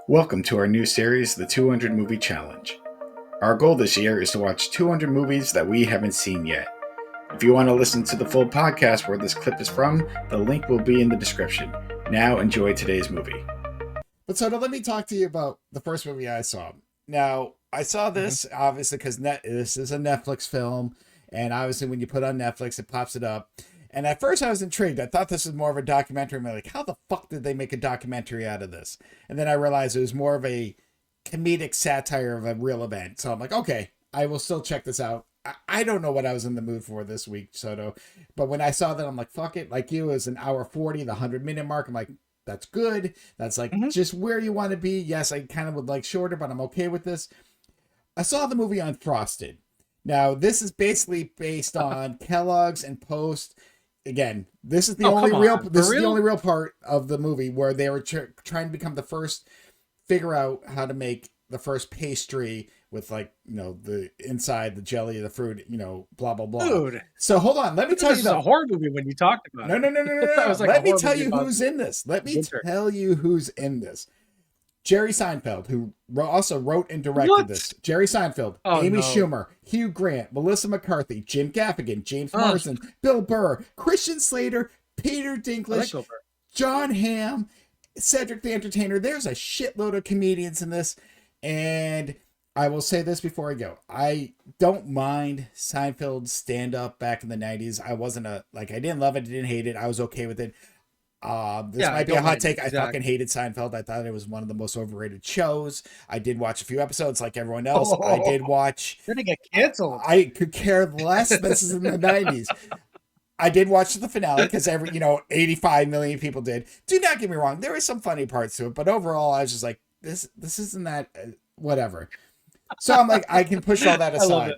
Welcome to our new series, The 200 Movie Challenge. Our goal this year is to watch 200 movies that we haven't seen yet. If you want to listen to the full podcast where this clip is from, the link will be in the description. Now enjoy today's movie. But so let me talk to you about the first movie I saw. Now, I saw this obviously because this is a Netflix film, and obviously when you put on Netflix, it pops it up. And at first I was intrigued. I thought this was more of a documentary. I'm like, how the fuck did they make a documentary out of this? And then I realized it was more of a comedic satire of a real event. So I'm like, okay, I will still check this out. I don't know what I was in the mood for this week, Soto. But when I saw that, I'm like, fuck it. Like you, it was an hour 40, the 100-minute mark. I'm like, that's good. That's like just where you want to be. Yes, I kind of would like shorter, but I'm okay with this. I saw the movie Unfrosted. Now, this is basically based on Kellogg's and Post. Again, this is the only real part of the movie where they were trying to become the first, figure out how to make the first pastry with the inside the jelly of the fruit, blah blah blah. Dude, so hold on, let me tell you, this is a horror movie when you talked about no it. no no no no I no. was like, Let me tell you who's in this. Let me tell you who's in this. Jerry Seinfeld, who also wrote and directed this. Jerry Seinfeld, Amy Schumer, Hugh Grant, Melissa McCarthy, Jim Gaffigan, James Marsden, Bill Burr, Christian Slater, Peter Dinklage, John Hamm, Cedric the Entertainer. There's a shitload of comedians in this. And I will say this before I go. I don't mind Seinfeld's stand-up back in the 90s. I didn't love it, didn't hate it. I was okay with it. This might be a hot take. Exactly. I fucking hated Seinfeld. I thought it was one of the most overrated shows. I did watch a few episodes like everyone else. I did watch. Did it get canceled? I could care less. This is in the 90s. I did watch the finale because 85 million people did. Do not get me wrong. There were some funny parts to it, but overall, I was just like, this isn't that, whatever. So I'm like, I can push all that aside.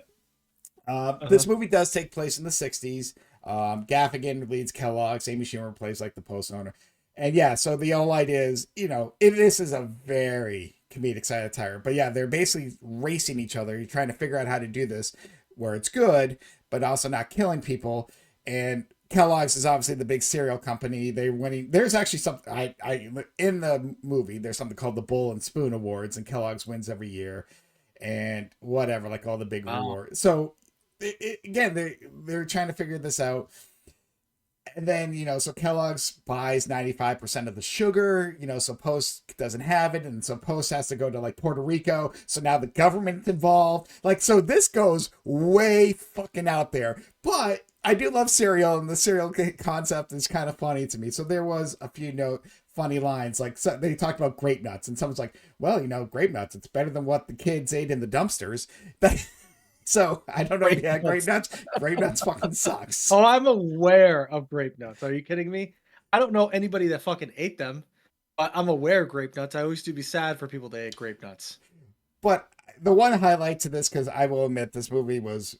This movie does take place in the 60s. Gaffigan leads Kellogg's. Amy Schumer plays like the Post owner. And yeah, so the whole idea is, this is a very comedic satire. But yeah, they're basically racing each other. You're trying to figure out how to do this where it's good, but also not killing people. And Kellogg's is obviously the big cereal company. They're winning. There's actually something I in the movie. There's something called the Bowl and Spoon Awards, and Kellogg's wins every year, and whatever, like all the big rewards. So again, they're trying to figure this out. And then, so Kellogg's buys 95% of the sugar, so Post doesn't have it. And so Post has to go to like Puerto Rico. So now the government's involved. So this goes way fucking out there. But I do love cereal, and the cereal concept is kind of funny to me. So there was a few funny lines. So they talked about grape nuts, and someone's like, well, grape nuts, it's better than what the kids ate in the dumpsters. So I don't know. Yeah, grape nuts. Grape nuts fucking sucks. Oh, I'm aware of grape nuts. Are you kidding me? I don't know anybody that fucking ate them, but I'm aware of grape nuts. I always do be sad for people that ate grape nuts. But the one highlight to this, because I will admit this movie was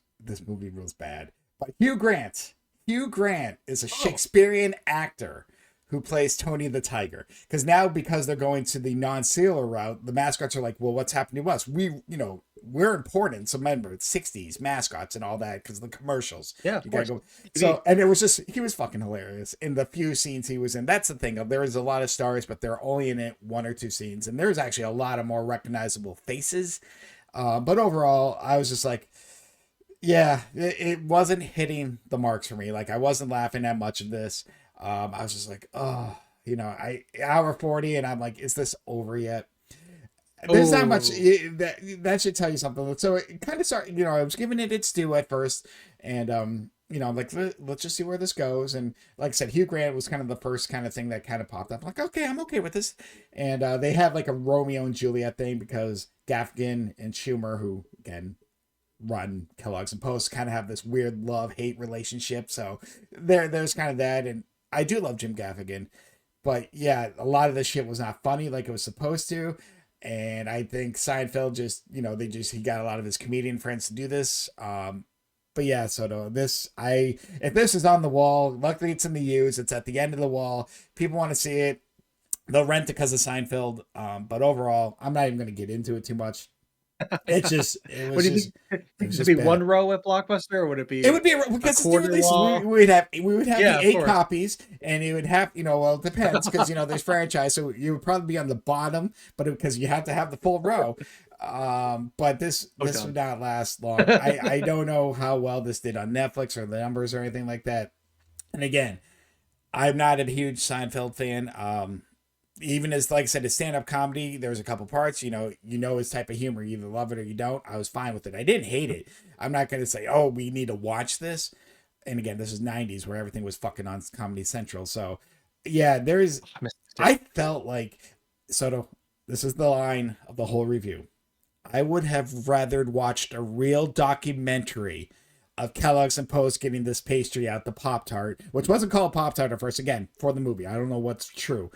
bad. But Hugh Grant is a Shakespearean actor who plays Tony the Tiger. Because they're going to the non-sealer route, the mascots are like, well, what's happening to us? We're important. So remember, it's 60s mascots and all that because the commercials. Yeah, you gotta go. So, and it was he was fucking hilarious in the few scenes he was in. That's the thing. There is a lot of stars, but they're only in it one or two scenes. And there's actually a lot of more recognizable faces. But overall, I was just like, yeah, it wasn't hitting the marks for me. Like, I wasn't laughing at much of this. I was just like, oh, hour 40, and I'm like, is this over yet? There's not much that should tell you something. So it kind of started, I was giving it its due at first, and I'm like, let's just see where this goes. And like I said, Hugh Grant was kind of the first kind of thing that kind of popped up. I'm like, okay, I'm okay with this. And they have like a Romeo and Juliet thing because Gaffigan and Schumer, who again run Kellogg's and Post, kind of have this weird love-hate relationship. So there's kind of that, and I do love Jim Gaffigan, but yeah, a lot of this shit was not funny like it was supposed to. And I think Seinfeld just, he got a lot of his comedian friends to do this. But yeah, so if this is on the wall, luckily it's in the U's, it's at the end of the wall. People want to see it. They'll rent it because of Seinfeld. But overall, I'm not even going to get into it too much. it What was do you just, think? it was Would it just be bad. one row at Blockbuster, or would it It be would be a because it's new quarter releases. wall? We would have Yeah, the of eight course. copies, and it would have well, it depends because there's franchise, so you would probably be on the bottom, but because you have to have the full row. But So this would dumb. not last long. I don't know how well this did on Netflix or the numbers or anything like that. And again, I'm not a huge Seinfeld fan. Even as like I said, his stand up comedy, there was a couple parts. His type of humor. You either love it or you don't. I was fine with it. I didn't hate it. I'm not going to say, oh, we need to watch this. And again, this is '90s where everything was fucking on Comedy Central. So yeah, I missed it too. I felt like Soto. This is the line of the whole review. I would have rathered watched a real documentary of Kellogg's and Post getting this pastry out, the Pop Tart, which wasn't called Pop Tart at first. Again, for the movie, I don't know what's true.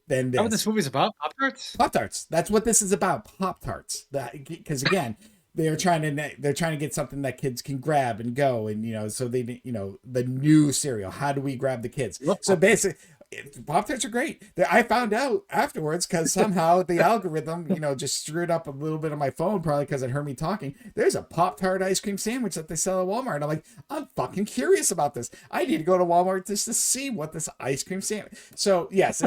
Than Is that what this this movie's about? Pop Tarts? Pop Tarts. That's what this is about. Pop Tarts. Because again, they're trying to get something that kids can grab and go, and so the new cereal. How do we grab the kids? I love So Pop Tarts. basically, Pop Tarts are great. I found out afterwards because somehow the algorithm, just screwed up a little bit on my phone, probably because it heard me talking. There's a Pop Tart ice cream sandwich that they sell at Walmart. And I'm like, I'm fucking curious about this. I need to go to Walmart just to see what this ice cream sandwich. So yes,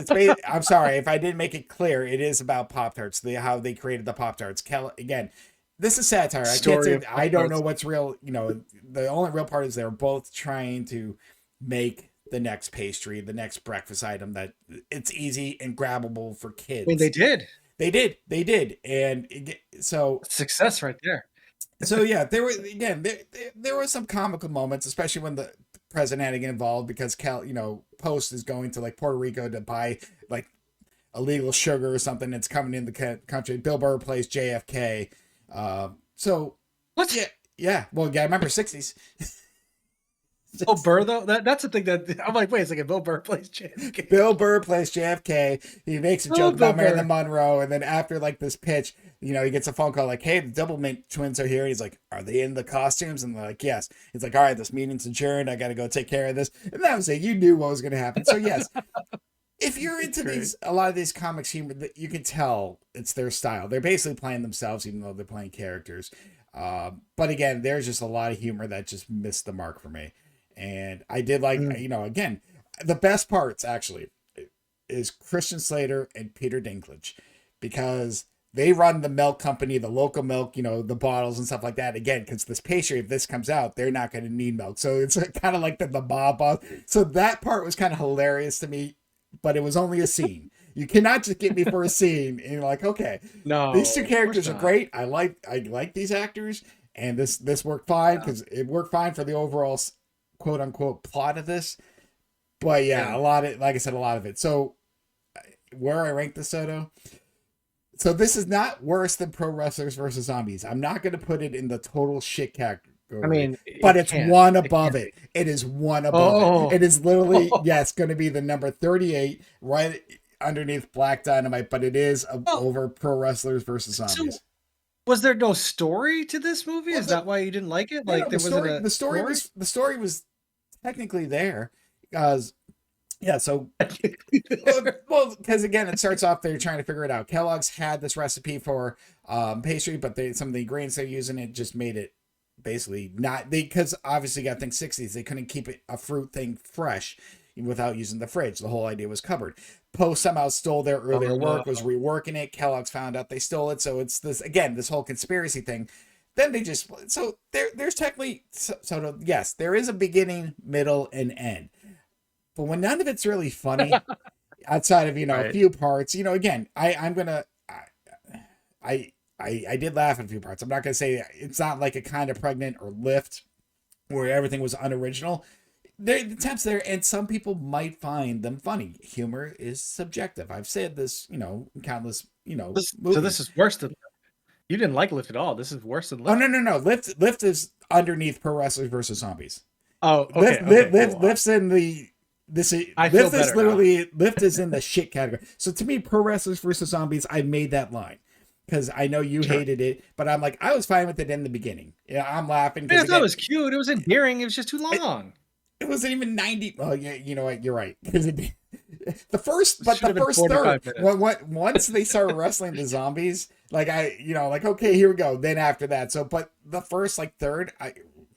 I'm sorry if I didn't make it clear. It is about Pop Tarts. How they created the Pop Tarts. Again, this is satire. I can't Story say of Pop I don't know Tarts. what's real. The only real part is they're both trying to make the next pastry, the next breakfast item that it's easy and grabbable for I mean, they kids. did. They did, and so Success right there. yeah, there were some comical moments, especially when the president had to get involved because Post is going to like Puerto Rico to buy like illegal sugar or something that's coming in the country. Bill Burr plays JFK. So What? yeah, yeah. Well, yeah, I remember '60s. Oh, Burr though. That's the thing that I'm like. Wait a second. Bill Burr plays JFK. Bill Burr plays JFK. He makes a I joke love Bill about Marilyn Burr. Monroe, and then after like this pitch, he gets a phone call like, "Hey, the Doublemint twins are here." He's like, "Are they in the costumes?" And they're like, "Yes." He's like, "All right, this meeting's adjourned. I got to go take care of this." And that was it. You knew what was going to happen. So yes, if you're into Great. a lot of these comics humor, you can tell it's their style. They're basically playing themselves, even though they're playing characters. But again, there's just a lot of humor that just missed the mark for me. And I did like, Mm. again, the best parts actually is Christian Slater and Peter Dinklage because they run the milk company, the local milk, the bottles and stuff like that. Again, because this pastry, if this comes out, they're not going to need milk. So it's kind of like the mob boss. So that part was kind of hilarious to me, but it was only a scene. You cannot just get me for a scene and you're like, okay, these two No, of course characters are not. great. I like these actors, and this worked fine Yeah. because it worked fine for the overall quote unquote plot of this. But yeah, Yeah. a lot of like I said, a lot of it. So where I rank the Soto. So this is not worse than Pro Wrestlers versus Zombies. I'm not going to put it in the total shit I category, mean, but it it's can't. one It above can't it. be. It is one above it. Oh. It is literally yes, going to be the number 38 right underneath Black Dynamite, but it is Well, over Pro Wrestlers versus so Zombies. was there no story to this movie? Well, Is that why you didn't like it? no, Like the there wasn't story a story? the story was technically there because yeah, so well, because again, it starts off they're trying to figure it out. Kellogg's had this recipe for pastry, but some of the ingredients they're using it just made it basically not they because obviously you got to think '60s they couldn't keep it a fruit thing fresh without using the fridge. The whole idea was cupboard. Post somehow stole their earlier work, was Oh, reworking it. Kellogg's found out they stole it, so it's this whole conspiracy thing. Then they just so there's technically so yes there is a beginning, middle, and end, but when none of it's really funny outside of a right. few parts. Again, I'm gonna I did laugh at a few parts. I'm not gonna say it's not like a kind of pregnant or lift where everything was unoriginal. There the attempts there, and some people might find them funny. Humor is subjective. I've said this, in countless, So this movies. is worse than you didn't like Lift at all. This is worse than Oh no, Lift. no, no. Lift is underneath Pro Wrestlers versus Zombies. Oh, okay, okay. Well, Lift's in the this I feel lift is better now. literally lift is in the shit category. So to me, Pro Wrestlers versus Zombies, I made that line because I know you Sure. hated it, but I'm like I was fine with it in the beginning. Yeah, I'm laughing I mean, because I thought it again, was cute. It was endearing. It was just too it, long. it wasn't even 90. Oh yeah, you know what? You're right because Should have the been first third, 45 minutes. once they started wrestling the zombies, like like, okay, here we go. Then after that, so, but the first, like, third,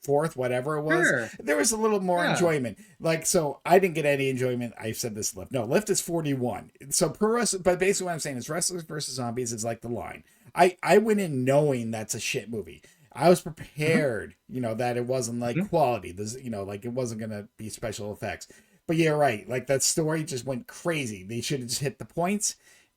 fourth, whatever it was, Sure. there was a little more Yeah. enjoyment. Like, so I didn't get any enjoyment. I said this lift. No, lift is 41. So pro wrestling, but basically what I'm saying is wrestlers versus zombies is like the line. I went in knowing that's a shit movie. I was Hmm. prepared, that it wasn't like Hmm. quality. This, like it wasn't gonna be special effects. But yeah, right. Like that story just went crazy. They should have just hit the points,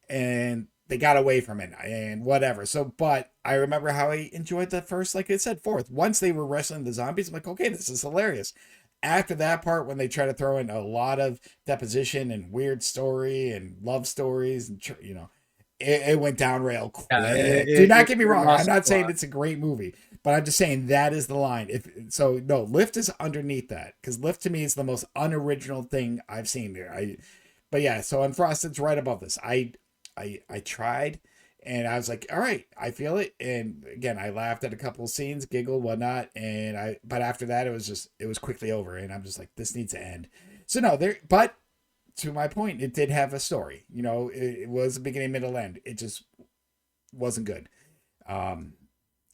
and they got away from it and whatever. So, but I remember how I enjoyed the first, like I said, fourth. Once they were wrestling the zombies, I'm like, okay, this is hilarious. After that part, when they try to throw in a lot of deposition and weird story and love stories, and it went down rail Yeah. quick. Do not get me It wrong. I'm lost not the saying plot. it's a great movie, but I'm just saying that is the line. If so, no, Lift is underneath that, because Lift to me is the most unoriginal thing I've seen there. But yeah, so Unfrosted's right above this. I tried, and I was like, all right, I feel it. And again, I laughed at a couple of scenes, giggled, whatnot, but after that, it was quickly over, and I'm just like, this needs to end. So no, but to my point, it did have a story. It was a beginning, middle, end. It just wasn't good. Um,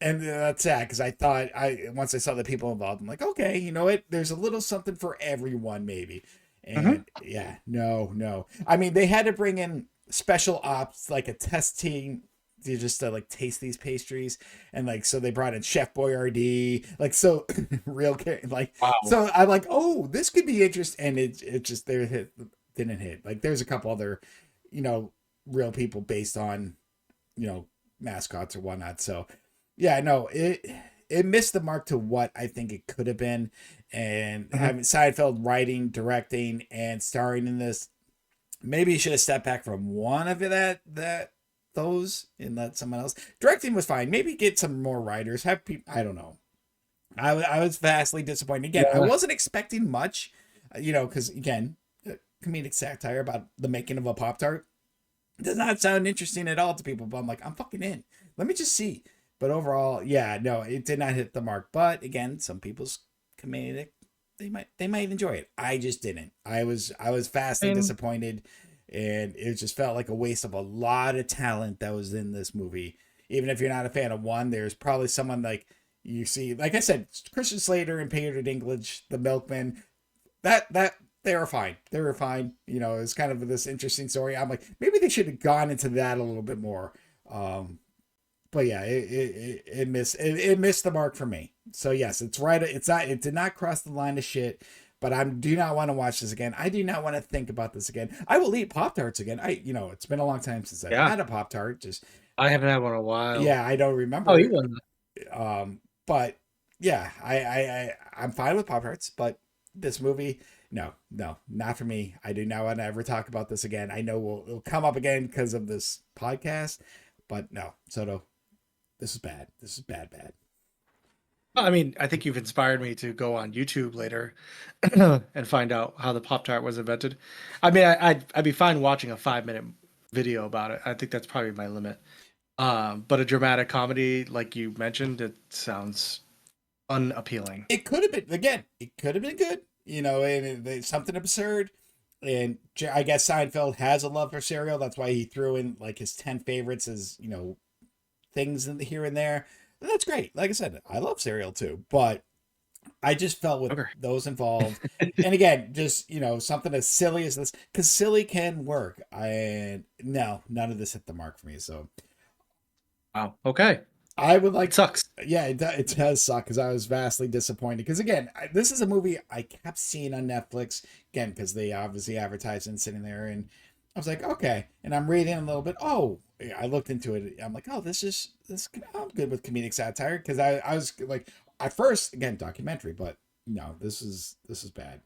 and that's sad, because I thought, once I saw the people involved, I'm like, okay, you know what? There's a little something for everyone, maybe. Hmm. And yeah, no, no. I mean, they had to bring in special ops, like a test team, to just like taste these pastries, and like, so they brought in Chef Boyardee, like, so like, Wow. so I'm like, oh, this could be interesting, and it just there hit didn't hit. Like, there's a couple other, you know, real people based on, you know, mascots or whatnot. So yeah, no, it missed the mark to what I think it could have been. And Hmm. having Seinfeld writing, directing, and starring in this, maybe you should have stepped back from one of that those and let someone else. Directing was fine. Maybe get some more writers. Have people. I don't know. I was vastly disappointed. Again, I Yeah. wasn't expecting much, because again, comedic satire about the making of a Pop Tart does not sound interesting at all to people, but I'm like, I'm fucking in. Let me just see. But overall, yeah, no, it did not hit the mark. But again, some people's comedic, they might enjoy it. I just didn't. I was I vastly mean, disappointed, and it just felt like a waste of a lot of talent that was in this movie. Even if you're not a fan of one, there's probably someone like you see, like I said, Christian Slater and Peter Dinklage, the Milkman, that they were fine. They were fine. It's kind of this interesting story. I'm like, maybe they should have gone into that a little bit more. Um, but yeah, it missed the mark for me. So yes, it's right. It did not cross the line of shit. But I do not want to watch this again. I do not want to think about this again. I will eat Pop Tarts again. It's been a long time since I've yeah. had a Pop Tart. Just I haven't had one in a while. yeah, I don't Oh, remember. you won. But yeah, I'm fine with Pop Tarts, but this movie, no, no, not for me. I do not want to ever talk about this again. I know it'll come up again because of this podcast, but no, Soto, this is bad. This is bad, bad. I mean, I think you've inspired me to go on YouTube later and find out how the Pop Tart was invented. I mean, I'd be fine watching a 5 minute video about it. I think that's probably my limit. But a dramatic comedy, like you mentioned, it sounds unappealing. It could have been, again. It could have been good, and something absurd. And I guess Seinfeld has a love for cereal. That's why he threw in like his 10 favorites as things in here and there. And that's great. Like I said, I love cereal too, but I just felt with Okay. those involved, and again, just something as silly as this, because silly can work. I No, none of this hit the mark for me. So Wow. Okay. I would It like, sucks. yeah, it does suck, because I was vastly disappointed. Because again, this is a movie I kept seeing on Netflix again, because they obviously advertised and sitting there, and I was like, okay, and I'm reading a little bit. Oh, yeah, I looked into it. I'm like, oh, this. I'm good with comedic satire, because I was like, at first, again, documentary, but no, this is bad.